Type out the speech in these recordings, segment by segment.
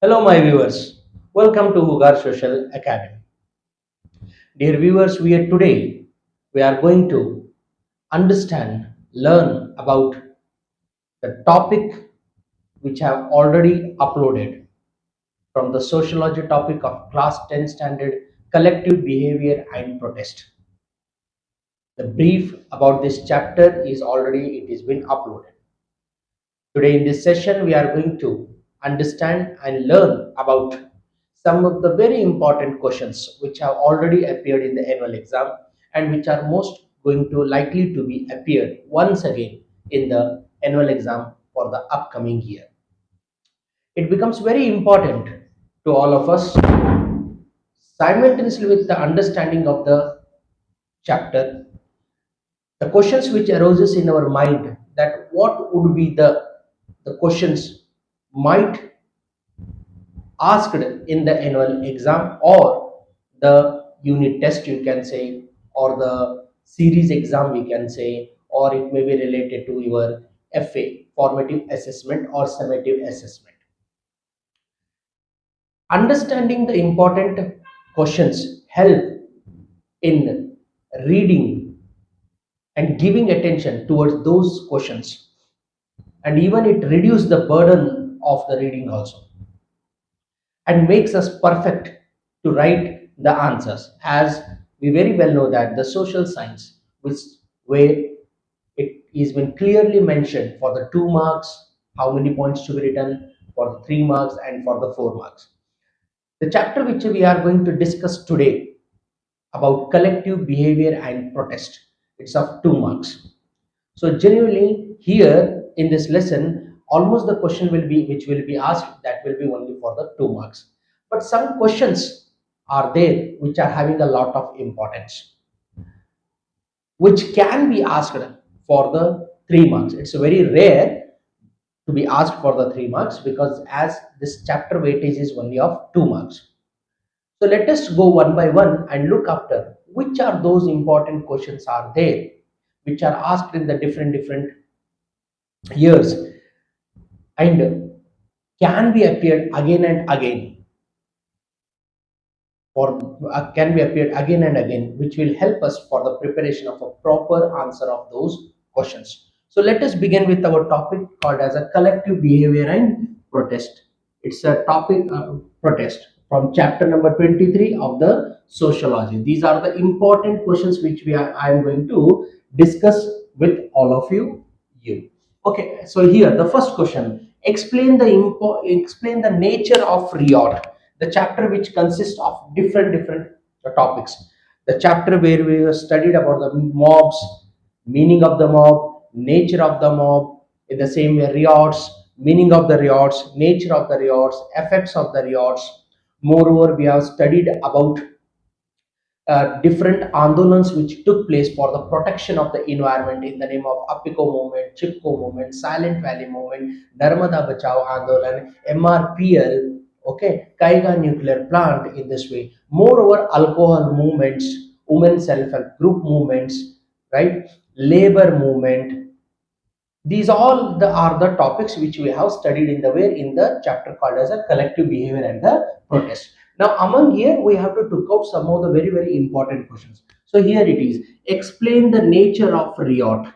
Hello, my viewers. Welcome to Hoogar Social Academy. Dear viewers, we are going to understand, learn about the topic which I have already uploaded from the sociology topic of class 10 standard collective behavior and protest. The brief about this chapter is already it has been uploaded. Today in this session, we are going to understand and learn about some of the very important questions which have already appeared in the annual exam and which are most going to likely to be appeared once again in the annual exam for the upcoming year. It becomes very important to all of us simultaneously with the understanding of the chapter, the questions which arises in our mind that what would be the questions might asked in the annual exam or the unit test you can say, or the series exam we can say, or it may be related to your FA formative assessment or summative assessment. Understanding the important questions help in reading and giving attention towards those questions, and even it reduce the burden of the reading also and makes us perfect to write the answers, as we very well know that the social science which where it is been clearly mentioned for the 2 marks how many points to be written, for the 3 marks and for the 4 marks. The chapter which we are going to discuss today about collective behavior and protest, it's of 2 marks. So generally here in this lesson, almost the question will be which will be asked that will be only for the 2 marks. But some questions are there which are having a lot of importance, which can be asked for the 3 marks. It's very rare to be asked for the 3 marks because as this chapter weightage is only of 2 marks. So let us go one by one and look after which are those important questions are there which are asked in the different years and can be appeared again and again can be appeared again and again, which will help us for the preparation of a proper answer of those questions. So let us begin with our topic called as a collective behavior and protest. It's a topic protest from chapter number 23 of the sociology. These are the important questions which I am going to discuss with all of you. Okay, so here the first question: explain the nature of riot. The chapter which consists of different topics. The chapter where we have studied about the mobs, meaning of the mob, nature of the mob. In the same way, riots, meaning of the riots, nature of the riots, effects of the riots. Moreover, we have studied about different andolans which took place for the protection of the environment in the name of Apiko movement, Chipko movement, Silent Valley movement, Narmada Bachao Andolan, MRPL, okay, Kaiga nuclear plant in this way. Moreover, alcohol movements, women self-help group movements, right, labor movement, these all are the topics which we have studied in the chapter called as a collective behavior and the protest. Now among here we have to took out some of the very important questions. So here it is: explain the nature of riot.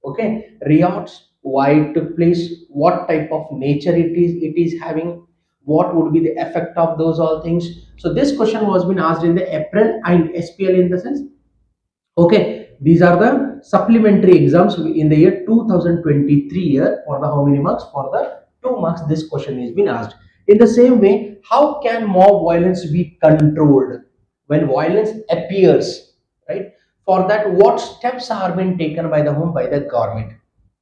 Okay, riots, why it took place, what type of nature it is having, what would be the effect of those all things. So this question was been asked in the April and SPL in the sense. Okay, these are the supplementary exams in the year 2023 year for the how many marks? For the 2 marks, this question is been asked. In the same way, how can mob violence be controlled when violence appears, right? For that, what steps are being taken by the government?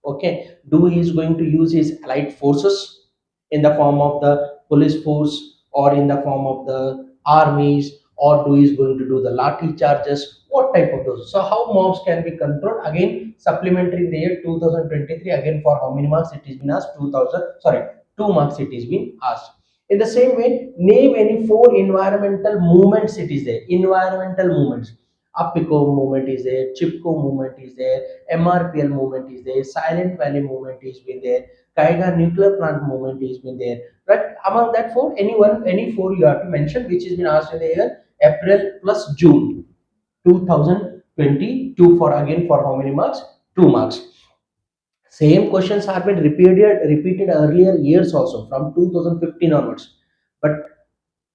Okay, do he is going to use his allied forces in the form of the police force or in the form of the armies, or do is going to do the lathi charges, what type of those. So how mobs can be controlled, again supplementary in the year 2023, again for how many marks it is been asked, 2000, sorry, 2 marks it is been asked. In the same way, name any 4 environmental movements it is there, environmental movements. Appico movement is there, Chipko movement is there, MRPL movement is there, Silent Valley movement is been there, Kaiga nuclear plant movement is been there, right? Among that four, any four you have to mention which has been asked in the year April plus June 2022, for again for how many marks? 2 marks. Same questions have been repeated earlier years also from 2015 onwards. But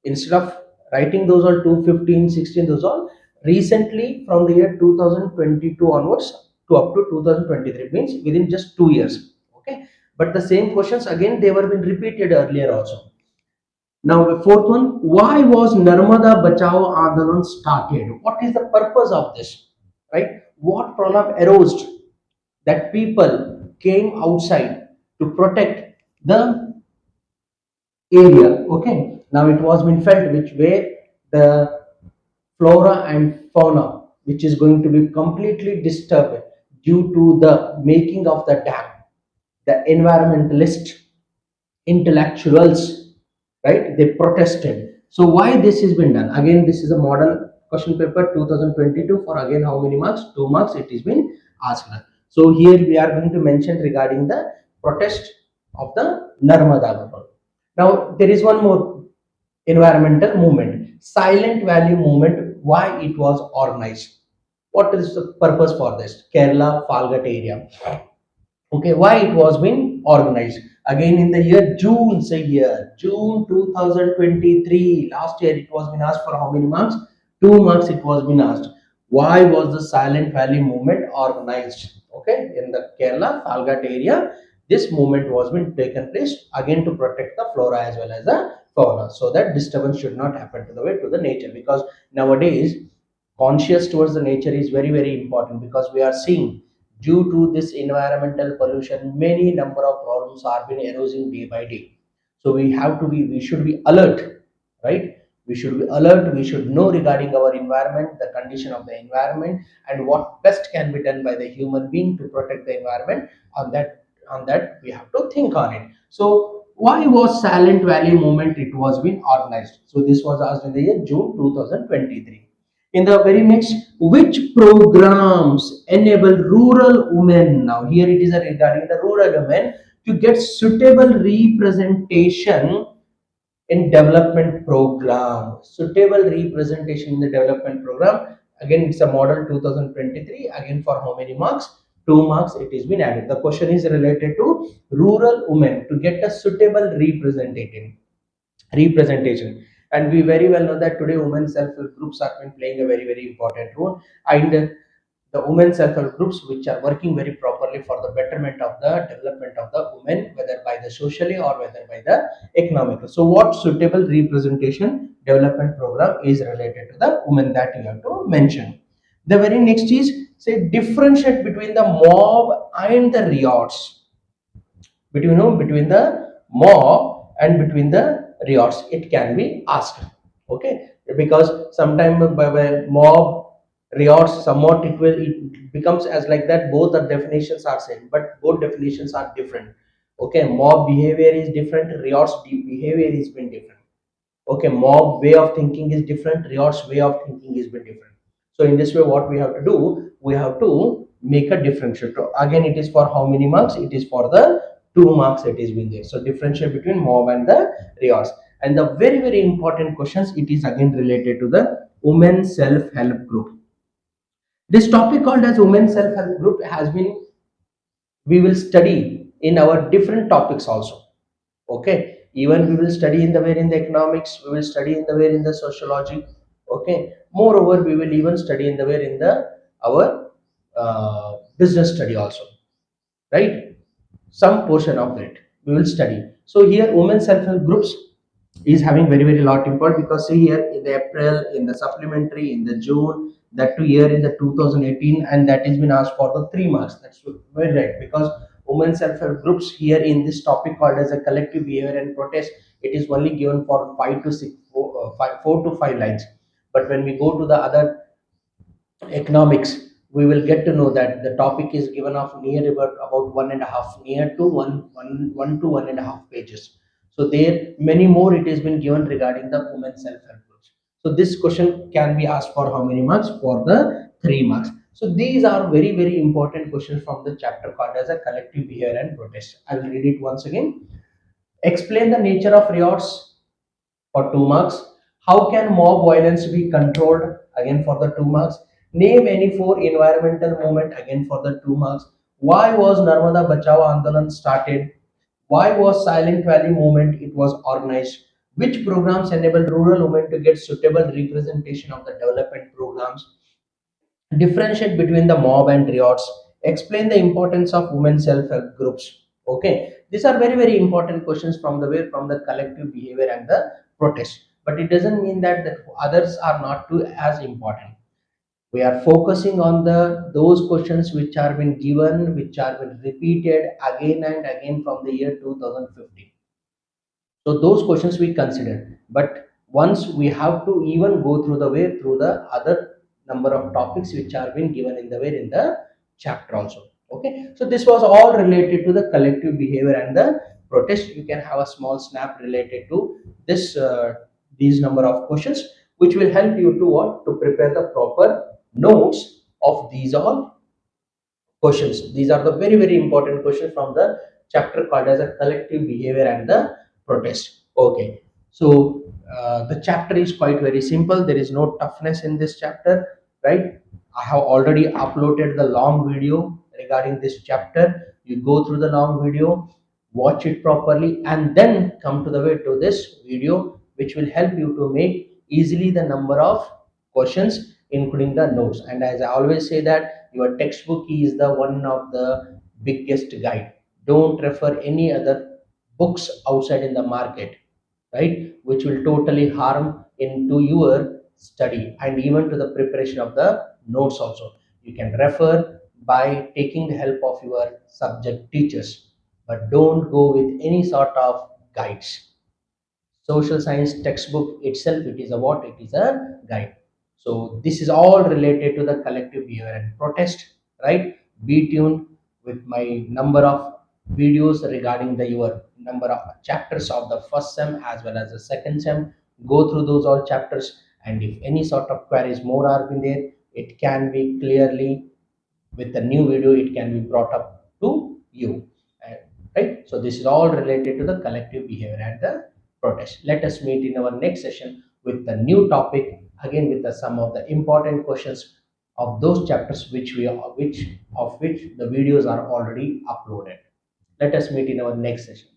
instead of writing those all 215, 16, those all recently from the year 2022 onwards to up to 2023, means within just 2 years. Okay. But the same questions again they were been repeated earlier also. Now, the fourth one, why was Narmada Bachao Andolan started? What is the purpose of this? Right? What problem arose that people came outside to protect the area? Okay. Now it was been felt which way the flora and fauna, which is going to be completely disturbed due to the making of the dam. The environmentalist intellectuals, right? They protested. So why this has been done? Again, this is a model question paper 2022 for again how many marks? 2 marks. It has been asked. So here we are going to mention regarding the protest of the Narmada River. Now there is one more environmental movement, Silent Valley movement. Why it was organized? What is the purpose for this? Kerala Falgat area. Okay, why it was been organized? Again in the year June, say here, June 2023, last year it was been asked for how many marks? 2 marks it was been asked. Why was the Silent Valley movement organized? Okay, in the Kerala, Falgat area, this movement was been taken place again to protect the flora as well as the fauna, so that disturbance should not happen to the way to the nature, because nowadays conscious towards the nature is very very important, because we are seeing due to this environmental pollution many number of problems are been arising day by day. So we should be alert, right? We should be alert, we should know regarding our environment, the condition of the environment, and what best can be done by the human being to protect the environment. On that we have to think on it. So why was Silent Valley movement it was been organized? So this was asked in the year June 2023. In the very next, which programs enable rural women? Now here it is regarding the rural women to get suitable representation in development program. Suitable representation in the development program. Again, it's a model 2023. Again, for how many marks? 2 marks. It has been added. The question is related to rural women to get a suitable representation. And we very well know that today women self-help groups are been playing a very very important role, and the women self-help groups which are working very properly for the betterment of the development of the women, whether by the socially or whether by the economical. So what suitable representation development program is related to the women, that you have to mention. The very next is, say, differentiate between the mob and the riots. Between the mob and between the riots, it can be asked. Okay, because sometimes by mob riots somewhat it becomes as like that, both the definitions are same but both definitions are different. Okay, mob behavior is different, riots behavior is been different. Okay, mob way of thinking is different, riot's way of thinking is bit different. So in this way what we have to do, we have to make a differentiate. So again, it is for how many marks? It is for the 2 marks it is been there. So differentiate between mob and the riots. And the very very important questions, it is again related to the women self-help group. This topic called as women self-help group has been, we will study in our different topics also. Okay, even we will study in the way in the economics, we will study in the way in the sociology. Okay, moreover we will even study in the way in the our business study also, right? Some portion of it we will study. So here women self-help groups is having very very lot important, because see here in the April, in the supplementary, in the June, that to year in the 2018, and that has been asked for the 3 marks. That's very right, because women self-help groups here in this topic called as a collective behavior and protest, it is only given for 5 to 6 4 to 5 lines. But when we go to the other economics, we will get to know that the topic is given of near about one and a half, near to one to 1.5 pages. So there many more it has been given regarding the women self-help groups. So this question can be asked for how many marks? For the 3 marks. So these are very very important questions from the chapter called as a collective behavior and protest. I will read it once again. Explain the nature of riots for 2 marks. How can mob violence be controlled? Again for the 2 marks. Name any four environmental movement, again for the 2 marks. Why was Narmada Bachao Andolan started? Why was Silent Valley movement it was organized? Which programs enable rural women to get suitable representation of the development programs? Differentiate between the mob and riots. Explain the importance of women self-help groups. Okay, these are very very important questions from the way from the collective behavior and the protest, but it doesn't mean that others are not too as important. We are focusing on the those questions which are been given, which are been repeated again and again from the year 2015. So those questions we consider, but once we have to even go through the way through the other number of topics which are being given in the way in the chapter also. Okay, so this was all related to the collective behavior and the protest. You can have a small snap related to this these number of questions, which will help you to what to prepare the proper notes of these all questions. These are the very, very important questions from the chapter called as a collective behavior and the protest. Okay. So the chapter is quite very simple. There is no toughness in this chapter, right? I have already uploaded the long video regarding this chapter. You go through the long video, watch it properly, and then come to the way to this video, which will help you to make easily the number of questions, including the notes. And as I always say that your textbook is the one of the biggest guide. Don't refer any other books outside in the market, right? Which will totally harm into your study and even to the preparation of the notes also. You can refer by taking the help of your subject teachers, but don't go with any sort of guides. Social science textbook itself, it is a what, it is a guide. So this is all related to the collective behavior and protest, right? Be tuned with my number of videos regarding the your number of chapters of the first sem as well as the second sem. Go through those all chapters, and if any sort of queries more are in there, it can be clearly with the new video it can be brought up to you. Uh, right, so this is all related to the collective behavior and the protest. Let us meet in our next session with the new topic, again with the some of the important questions of those chapters which of which the videos are already uploaded. Let us meet in our next session.